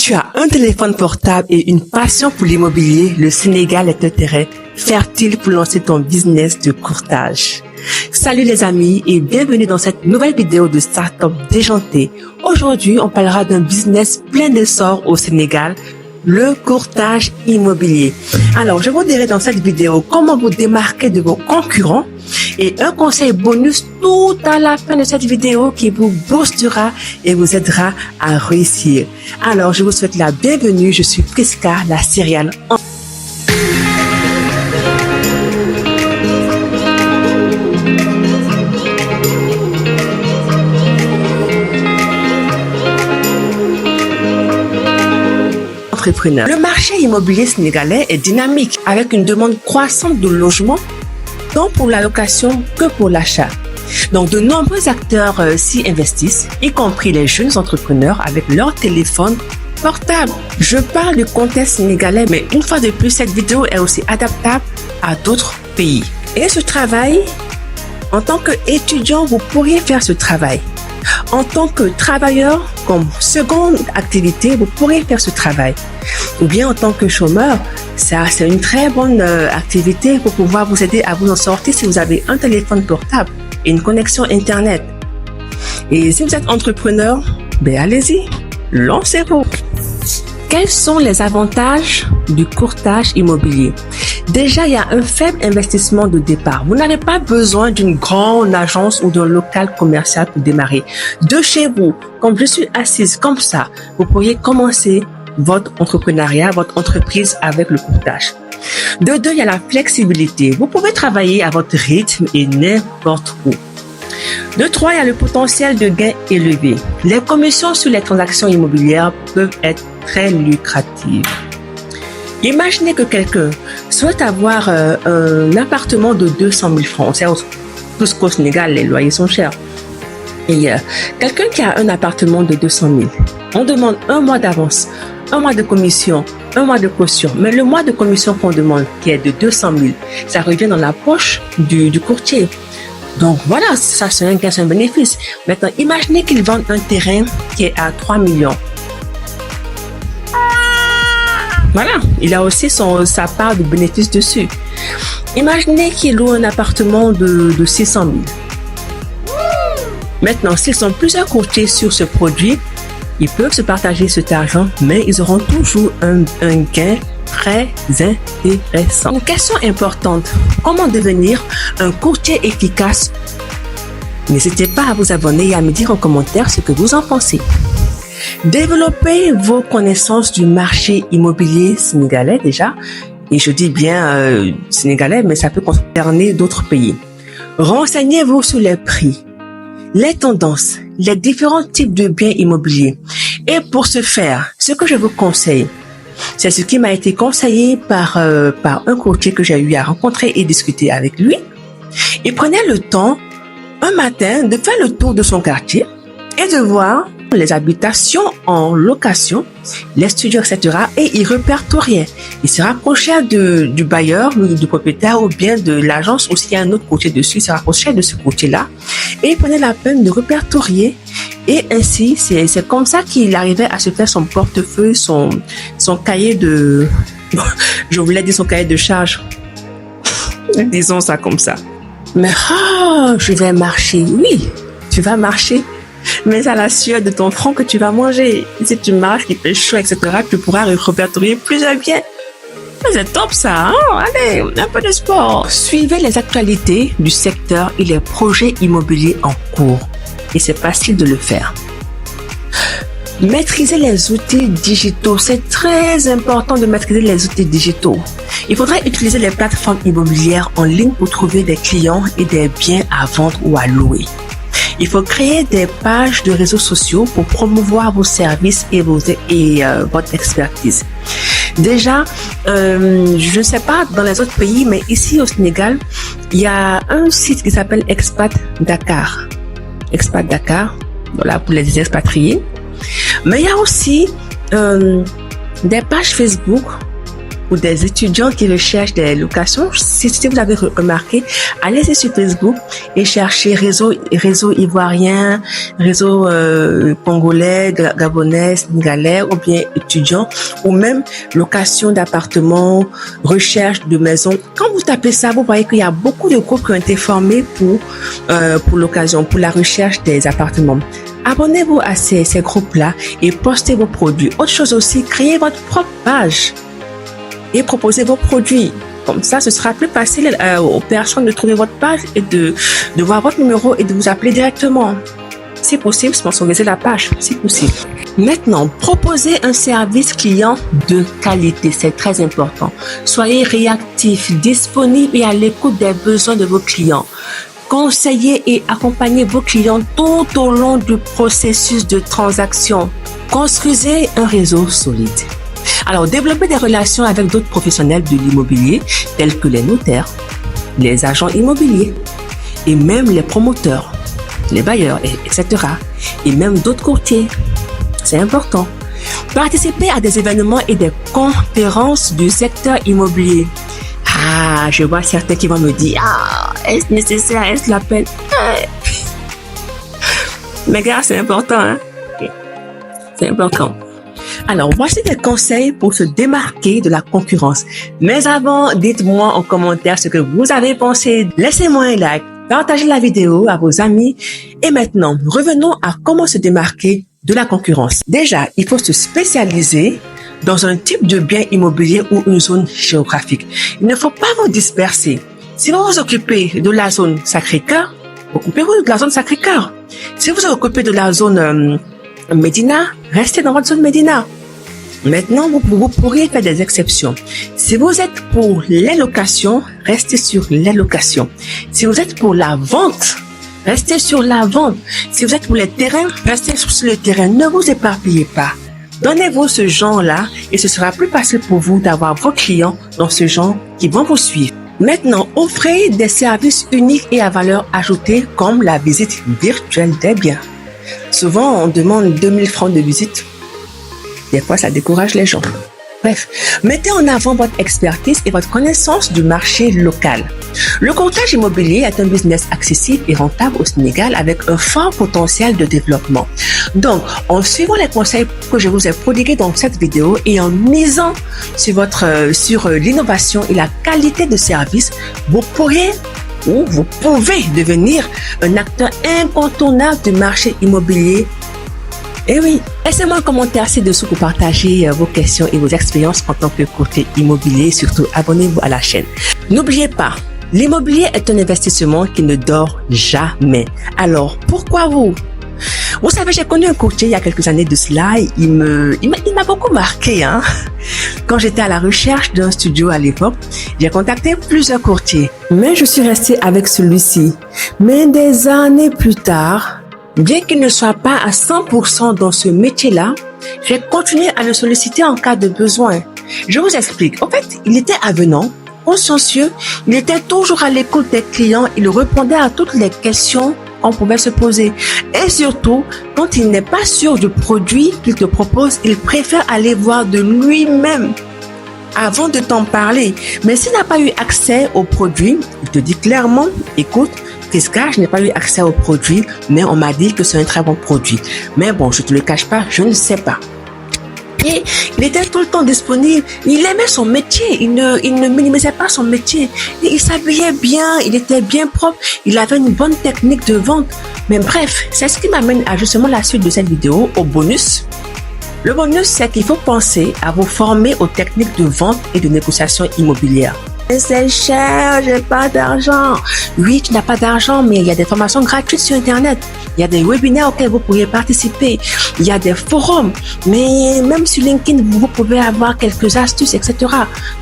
tu as un téléphone portable et une passion pour l'immobilier, le Sénégal est un terrain fertile pour lancer ton business de courtage. Salut les amis et bienvenue dans cette nouvelle vidéo de Startup Déjanté. Aujourd'hui, on parlera d'un business plein d'essor au Sénégal, le courtage immobilier. Alors, je vous dirai dans cette vidéo comment vous démarquer de vos concurrents et un conseil bonus tout à la fin de cette vidéo qui vous boostera et vous aidera à réussir. Alors, je vous souhaite la bienvenue. Je suis Prisca, la serial entrepreneur. Le marché immobilier sénégalais est dynamique avec une demande croissante de logements tant pour la location que pour l'achat. Donc, de nombreux acteurs s'y investissent, y compris les jeunes entrepreneurs avec leur téléphone portable. Je parle du contexte sénégalais, mais une fois de plus, cette vidéo est aussi adaptable à d'autres pays. Et ce travail, en tant qu'étudiant, vous pourriez faire ce travail. En tant que travailleur, comme seconde activité, vous pourriez faire ce travail. Ou bien en tant que chômeur, ça c'est une très bonne activité pour pouvoir vous aider à vous en sortir si vous avez un téléphone portable et une connexion Internet. Et si vous êtes entrepreneur, ben allez-y, lancez-vous. Quels sont les avantages du courtage immobilier? Déjà, il y a un faible investissement de départ. Vous n'avez pas besoin d'une grande agence ou d'un local commercial pour démarrer. De chez vous, comme je suis assise comme ça, vous pourriez commencer votre entrepreneuriat, votre entreprise avec le courtage. De deux, il y a la flexibilité. Vous pouvez travailler à votre rythme et n'importe où. De trois, il y a le potentiel de gain élevé. Les commissions sur les transactions immobilières peuvent être très lucratives. Imaginez que quelqu'un souhaite avoir un appartement de 200 000 francs. On sait tous qu'au Sénégal, les loyers sont chers. Et quelqu'un qui a un appartement de 200 000, on demande un mois d'avance, un mois de commission, un mois de caution. Mais le mois de commission qu'on demande, qui est de 200 000, ça revient dans la poche du courtier. Donc voilà, ça c'est un gain, c'est un bénéfice. Maintenant, imaginez qu'il vend un terrain qui est à 3 millions. Voilà, il a aussi sa part de bénéfice dessus. Imaginez qu'il loue un appartement de 600 000. Maintenant, s'ils sont plusieurs courtiers sur ce produit, ils peuvent se partager cet argent, mais ils auront toujours un gain très intéressant. Une question importante, comment devenir un courtier efficace? N'hésitez pas à vous abonner et à me dire en commentaire ce que vous en pensez. Développez vos connaissances du marché immobilier sénégalais déjà, et je dis bien sénégalais, mais ça peut concerner d'autres pays. Renseignez-vous sur les prix, les tendances, les différents types de biens immobiliers. Et pour ce faire, ce que je vous conseille, c'est ce qui m'a été conseillé par un courtier que j'ai eu à rencontrer et discuter avec lui. Il prenait le temps, un matin, de faire le tour de son quartier et de voir les habitations en location, les studios, etc. Et il répertoriait. Il se rapprochait du bailleur, du propriétaire ou bien de l'agence ou s'il y a un autre courtier dessus, il se rapprochait de ce courtier-là et il prenait la peine de répertorier. Et ainsi, c'est comme ça qu'il arrivait à se faire son portefeuille, son cahier de... Je voulais dire son cahier de charge. Disons ça comme ça. Mais je vais marcher. Oui, tu vas marcher. Mais à la sueur de ton front que tu vas manger. Si tu marches, il fait chaud, etc., tu pourras répertorier plusieurs biens. C'est top ça, hein? Allez, un peu de sport. Suivez les actualités du secteur et les projets immobiliers en cours. Et c'est facile de le faire. Maîtriser les outils digitaux. C'est très important de maîtriser les outils digitaux. Il faudrait utiliser les plateformes immobilières en ligne pour trouver des clients et des biens à vendre ou à louer. Il faut créer des pages de réseaux sociaux pour promouvoir vos services et votre expertise. Déjà, je ne sais pas dans les autres pays, mais ici au Sénégal, il y a un site qui s'appelle Expat Dakar. Expat Dakar, voilà pour les expatriés. Mais il y a aussi des pages Facebook pour des étudiants qui recherchent des locations. Si vous avez remarqué, allez sur Facebook et cherchez réseau ivoirien, réseau congolais, gabonais, sénégalais ou bien étudiants, ou même location d'appartements, recherche de maisons. Quand vous tapez ça, vous voyez qu'il y a beaucoup de groupes qui ont été formés pour l'occasion, pour la recherche des appartements. Abonnez-vous à ces groupes-là et postez vos produits. Autre chose aussi, créez votre propre page et proposez vos produits. Comme ça, ce sera plus facile aux personnes de trouver votre page et de voir votre numéro et de vous appeler directement. Si possible, sponsorisez la page, si possible. Maintenant, proposez un service client de qualité, c'est très important. Soyez réactif, disponible et à l'écoute des besoins de vos clients. Conseillez et accompagnez vos clients tout au long du processus de transaction. Construisez un réseau solide. Alors, développez des relations avec d'autres professionnels de l'immobilier, tels que les notaires, les agents immobiliers et même les promoteurs, les bailleurs, etc. Et même d'autres courtiers. C'est important. Participez à des événements et des conférences du secteur immobilier. Ah, je vois certains qui vont me dire, est-ce nécessaire, est-ce la peine? Mais gars, c'est important, hein? C'est important. Alors, voici des conseils pour se démarquer de la concurrence. Mais avant, dites-moi en commentaire ce que vous avez pensé. Laissez-moi un like, partagez la vidéo à vos amis. Et maintenant, revenons à comment se démarquer de la concurrence. Déjà, il faut se spécialiser dans un type de bien immobilier ou une zone géographique. Il ne faut pas vous disperser. Si vous vous occupez de la zone Sacré-Cœur, occupez-vous de la zone Sacré-Cœur. Si vous vous occupez de la zone Médina, restez dans votre zone Médina. Maintenant, vous pourriez faire des exceptions. Si vous êtes pour les locations, restez sur les locations. Si vous êtes pour la vente, restez sur la vente. Si vous êtes pour les terrains, restez sur le terrain. Ne vous éparpillez pas. Donnez-vous ce genre-là et ce sera plus facile pour vous d'avoir vos clients dans ce genre qui vont vous suivre. Maintenant, offrez des services uniques et à valeur ajoutée comme la visite virtuelle des biens. Souvent, on demande 2000 francs de visite. Des fois, ça décourage les gens. Bref, mettez en avant votre expertise et votre connaissance du marché local. Le courtage immobilier est un business accessible et rentable au Sénégal avec un fort potentiel de développement. Donc, en suivant les conseils que je vous ai prodigués dans cette vidéo et en misant sur l'innovation et la qualité de service, vous pourrez ou vous pouvez devenir un acteur incontournable du marché immobilier. Et oui, laissez-moi un commentaire ci-dessous pour partager vos questions et vos expériences en tant que courtier immobilier. Surtout, abonnez-vous à la chaîne. N'oubliez pas, l'immobilier est un investissement qui ne dort jamais. Alors, pourquoi vous? Vous savez, j'ai connu un courtier il y a quelques années de cela. Il m'a beaucoup marqué, hein. Quand j'étais à la recherche d'un studio à l'époque, j'ai contacté plusieurs courtiers. Mais je suis restée avec celui-ci. Mais des années plus tard, bien qu'il ne soit pas à 100% dans ce métier-là, j'ai continué à le solliciter en cas de besoin. Je vous explique. En fait, il était avenant, consciencieux, il était toujours à l'écoute des clients, il répondait à toutes les questions qu'on pouvait se poser. Et surtout, quand il n'est pas sûr du produit qu'il te propose, il préfère aller voir de lui-même avant de t'en parler. Mais s'il n'a pas eu accès au produit, il te dit clairement, écoute, Prisca, je n'ai pas eu accès au produit, mais on m'a dit que c'est un très bon produit. Mais bon, je te le cache pas, je ne sais pas. Et il était tout le temps disponible. Il aimait son métier. Il ne minimisait pas son métier. Et il s'habillait bien. Il était bien propre. Il avait une bonne technique de vente. Mais bref, c'est ce qui m'amène à justement la suite de cette vidéo, au bonus. Le bonus, c'est qu'il faut penser à vous former aux techniques de vente et de négociation immobilière. C'est cher, j'ai pas d'argent. Oui, tu n'as pas d'argent, mais il y a des formations gratuites sur Internet. Il y a des webinaires auxquels vous pourriez participer. Il y a des forums. Mais même sur LinkedIn, vous pouvez avoir quelques astuces, etc.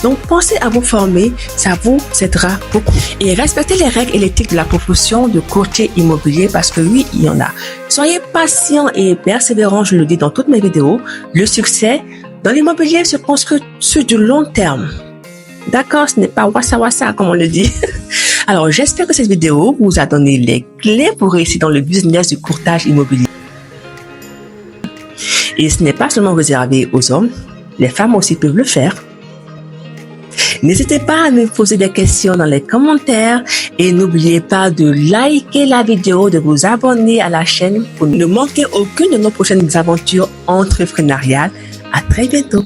Donc, pensez à vous former. Ça vous aidera beaucoup. Et respectez les règles et l'éthique de la profession de courtier immobilier parce que oui, il y en a. Soyez patient et persévérant, je le dis dans toutes mes vidéos. Le succès dans l'immobilier se construit sur du long terme. D'accord, ce n'est pas wassa comme on le dit. Alors, j'espère que cette vidéo vous a donné les clés pour réussir dans le business du courtage immobilier. Et ce n'est pas seulement réservé aux hommes, les femmes aussi peuvent le faire. N'hésitez pas à me poser des questions dans les commentaires et n'oubliez pas de liker la vidéo, de vous abonner à la chaîne pour ne manquer aucune de nos prochaines aventures entrepreneuriales. À très bientôt.